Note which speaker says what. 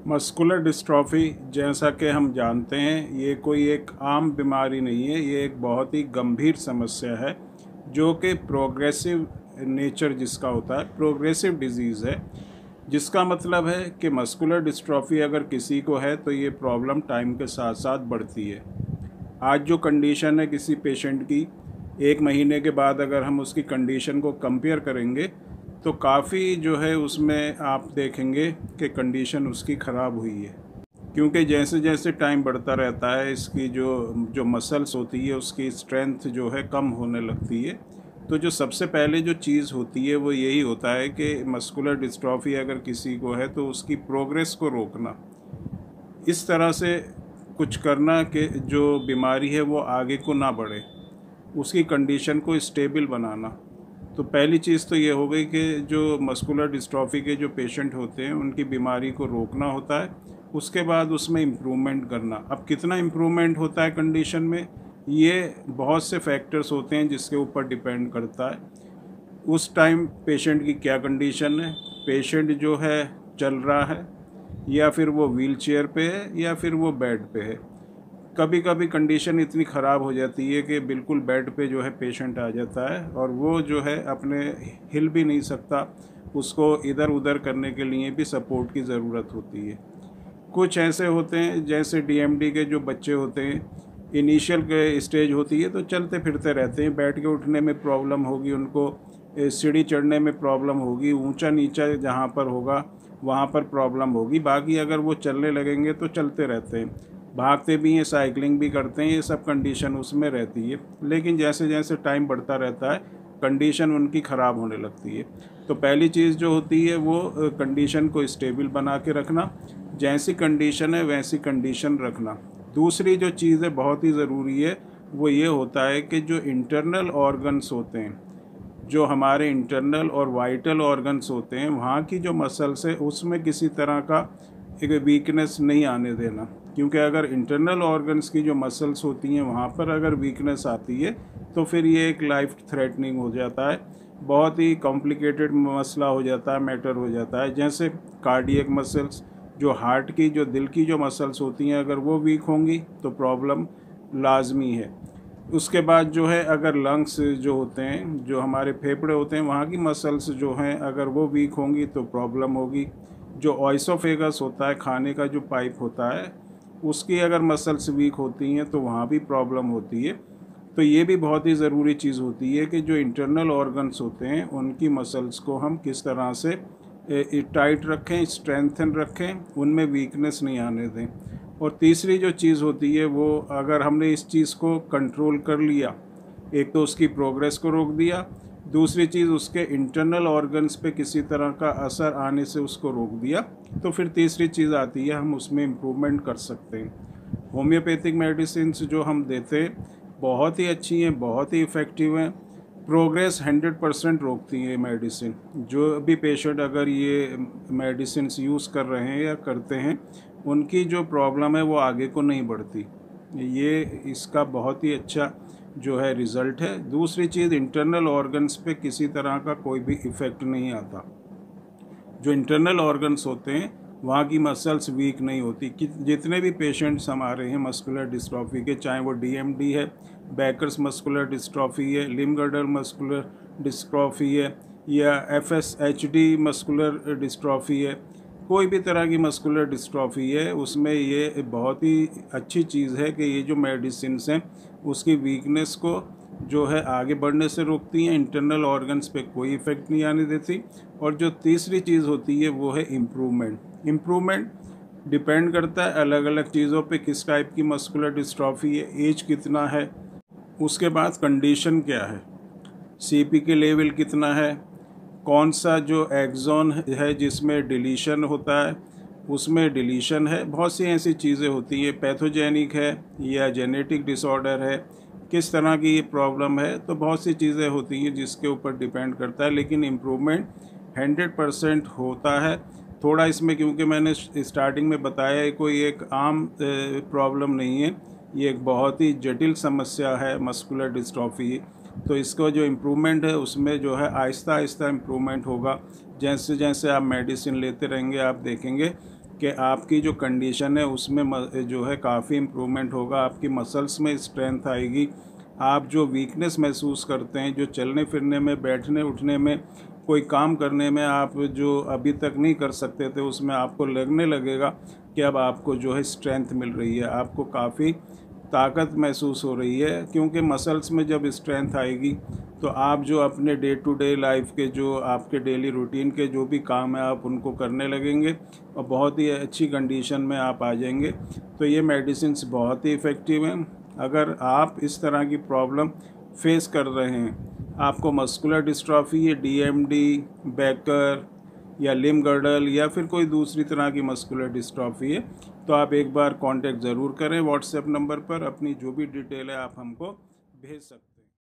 Speaker 1: Muscular dystrophy, जैसा कि हम जानते हैं, ये कोई एक आम बीमारी नहीं है। ये एक बहुत ही गंभीर समस्या है जो कि प्रोग्रेसिव नेचर जिसका होता है, प्रोग्रेसिव डिजीज़ है। जिसका मतलब है कि मस्कुलर डिस्ट्रॉफी अगर किसी को है तो ये प्रॉब्लम टाइम के साथ साथ बढ़ती है। आज जो कंडीशन है किसी पेशेंट की, 1 महीने के बाद अगर हम उसकी कंडीशन को कंपेयर करेंगे तो काफ़ी जो है उसमें आप देखेंगे कि कंडीशन उसकी ख़राब हुई है। क्योंकि जैसे जैसे टाइम बढ़ता रहता है, इसकी जो जो मसल्स होती है उसकी स्ट्रेंथ जो है कम होने लगती है। तो जो सबसे पहले जो चीज़ होती है वो यही होता है कि मस्कुलर डिस्ट्रॉफी अगर किसी को है तो उसकी प्रोग्रेस को रोकना, इस तरह से कुछ करना कि जो बीमारी है वो आगे को ना बढ़े, उसकी कंडीशन को स्टेबल बनाना। तो पहली चीज़ तो ये हो गई कि जो मस्कुलर डिस्ट्रॉफी के जो पेशेंट होते हैं उनकी बीमारी को रोकना होता है। उसके बाद उसमें इम्प्रूवमेंट करना। अब कितना इम्प्रूवमेंट होता है कंडीशन में, ये बहुत से फैक्टर्स होते हैं जिसके ऊपर डिपेंड करता है। उस टाइम पेशेंट की क्या कंडीशन है, पेशेंट जो है चल रहा है या फिर वो व्हील चेयर पे है या फिर वो बेड पे है। कभी कभी कंडीशन इतनी ख़राब हो जाती है कि बिल्कुल बेड पे जो है पेशेंट आ जाता है और वो जो है अपने हिल भी नहीं सकता, उसको इधर उधर करने के लिए भी सपोर्ट की ज़रूरत होती है। कुछ ऐसे होते हैं जैसे डीएमडी के जो बच्चे होते हैं, इनिशियल के स्टेज होती है तो चलते फिरते रहते हैं, बैठ के उठने में प्रॉब्लम होगी उनको, सीढ़ी चढ़ने में प्रॉब्लम होगी, ऊंचा नीचा जहाँ पर होगा वहाँ पर प्रॉब्लम होगी। बाकी अगर वो चलने लगेंगे तो चलते रहते हैं, भागते भी हैं, साइकिलिंग भी करते हैं, ये सब कंडीशन उसमें रहती है। लेकिन जैसे जैसे टाइम बढ़ता रहता है कंडीशन उनकी ख़राब होने लगती है। तो पहली चीज़ जो होती है वो कंडीशन को स्टेबल बना के रखना, जैसी कंडीशन है वैसी कंडीशन रखना। दूसरी जो चीज़ है बहुत ही ज़रूरी है वो ये होता है कि जो इंटरनल ऑर्गन्स होते हैं, जो हमारे इंटरनल और वाइटल ऑर्गन्स होते हैं, वहाँ की जो मसल्स है उसमें किसी तरह का एक वीकनेस नहीं आने देना। क्योंकि अगर इंटरनल ऑर्गन्स की जो मसल्स होती हैं वहाँ पर अगर वीकनेस आती है तो फिर ये एक लाइफ थ्रेटनिंग हो जाता है, बहुत ही कॉम्प्लिकेटेड मसला हो जाता है, मैटर हो जाता है। जैसे कार्डियक मसल्स, जो हार्ट की जो दिल की जो मसल्स होती हैं, अगर वो वीक होंगी तो प्रॉब्लम लाजमी है। उसके बाद जो है अगर लंग्स जो होते हैं, जो हमारे फेफड़े होते हैं, वहाँ की मसल्स जो हैं अगर वो वीक होंगी तो प्रॉब्लम होगी। जो ऑइसोफेगस होता है, खाने का जो पाइप होता है, उसकी अगर मसल्स वीक होती हैं तो वहाँ भी प्रॉब्लम होती है। तो ये भी बहुत ही ज़रूरी चीज़ होती है कि जो इंटरनल ऑर्गन्स होते हैं उनकी मसल्स को हम किस तरह से टाइट रखें, स्ट्रेंथन रखें, उनमें वीकनेस नहीं आने दें। और तीसरी जो चीज़ होती है वो, अगर हमने इस चीज़ को कंट्रोल कर लिया, एक तो उसकी प्रोग्रेस को रोक दिया, दूसरी चीज़ उसके इंटरनल ऑर्गन्स पे किसी तरह का असर आने से उसको रोक दिया, तो फिर तीसरी चीज़ आती है हम उसमें इम्प्रूवमेंट कर सकते हैं। होम्योपैथिक मेडिसिन जो हम देते हैं बहुत ही अच्छी हैं, बहुत ही इफ़ेक्टिव हैं, प्रोग्रेस 100% रोकती है मेडिसिन। जो भी पेशेंट अगर ये मेडिसिन यूज़ कर रहे हैं या करते हैं, उनकी जो प्रॉब्लम है वो आगे को नहीं बढ़ती। ये इसका बहुत ही अच्छा जो है रिज़ल्ट है। दूसरी चीज़, इंटरनल ऑर्गन्स पे किसी तरह का कोई भी इफ़ेक्ट नहीं आता। जो इंटरनल ऑर्गन्स होते हैं वहाँ की मसल्स वीक नहीं होती। कि जितने भी पेशेंट्स हमारे हैं मस्कुलर डिस्ट्रॉफी के, चाहे वो डीएमडी है, बैकर्स मस्कुलर डिस्ट्रॉफी है, लिम्ब-गर्डल मस्कुलर डिस्ट्रॉफी है, या एफएसएचडी मस्कुलर डिस्ट्रॉफी है, कोई भी तरह की मस्कुलर डिस्ट्रॉफी है, उसमें ये बहुत ही अच्छी चीज़ है कि ये जो मेडिसिन्स हैं उसकी वीकनेस को जो है आगे बढ़ने से रोकती हैं, इंटरनल ऑर्गन्स पे कोई इफ़ेक्ट नहीं आने देती। और जो तीसरी चीज़ होती है वो है इम्प्रूवमेंट। इम्प्रूवमेंट डिपेंड करता है अलग अलग चीज़ों पे, किस टाइप की मस्कुलर डिस्ट्रॉफी है, एज कितना है, उसके बाद कंडीशन क्या है, सीपी के लेवल कितना है, कौन सा जो एक्सॉन है जिसमें डिलीशन होता है उसमें डिलीशन है, बहुत सी ऐसी चीज़ें होती हैं, पैथोजेनिक है या जेनेटिक डिसऑर्डर है, किस तरह की ये प्रॉब्लम है। तो बहुत सी चीज़ें होती हैं जिसके ऊपर डिपेंड करता है, लेकिन इम्प्रूवमेंट 100% होता है। थोड़ा इसमें, क्योंकि मैंने स्टार्टिंग में बताया है, कोई एक आम प्रॉब्लम नहीं है, ये एक बहुत ही जटिल समस्या है मस्कुलर डिस्ट्रॉफी। तो इसका जो इम्प्रूवमेंट है उसमें जो है आहिस्ता आहिस्ता इम्प्रूवमेंट होगा। जैसे जैसे आप मेडिसिन लेते रहेंगे आप देखेंगे कि आपकी जो कंडीशन है उसमें जो है काफ़ी इम्प्रूवमेंट होगा, आपकी मसल्स में स्ट्रेंथ आएगी, आप जो वीकनेस महसूस करते हैं, जो चलने फिरने में, बैठने उठने में, कोई काम करने में आप जो अभी तक नहीं कर सकते थे उसमें आपको लगने लगेगा कि अब आपको जो है स्ट्रेंथ मिल रही है, आपको काफ़ी ताकत महसूस हो रही है। क्योंकि मसल्स में जब स्ट्रेंथ आएगी तो आप जो अपने डे टू डे लाइफ के जो आपके डेली रूटीन के जो भी काम है आप उनको करने लगेंगे और बहुत ही अच्छी कंडीशन में आप आ जाएंगे। तो ये मेडिसिन्स बहुत ही इफ़ेक्टिव हैं। अगर आप इस तरह की प्रॉब्लम फेस कर रहे हैं, आपको मस्कुलर डिस्ट्रॉफी या डीएमडी, बैकर या लिम्ब गर्डल या फिर कोई दूसरी तरह की मस्कुलर डिस्ट्रॉफी है, तो आप एक बार कांटेक्ट ज़रूर करें व्हाट्सएप नंबर पर। अपनी जो भी डिटेल है आप हमको भेज सकते हैं।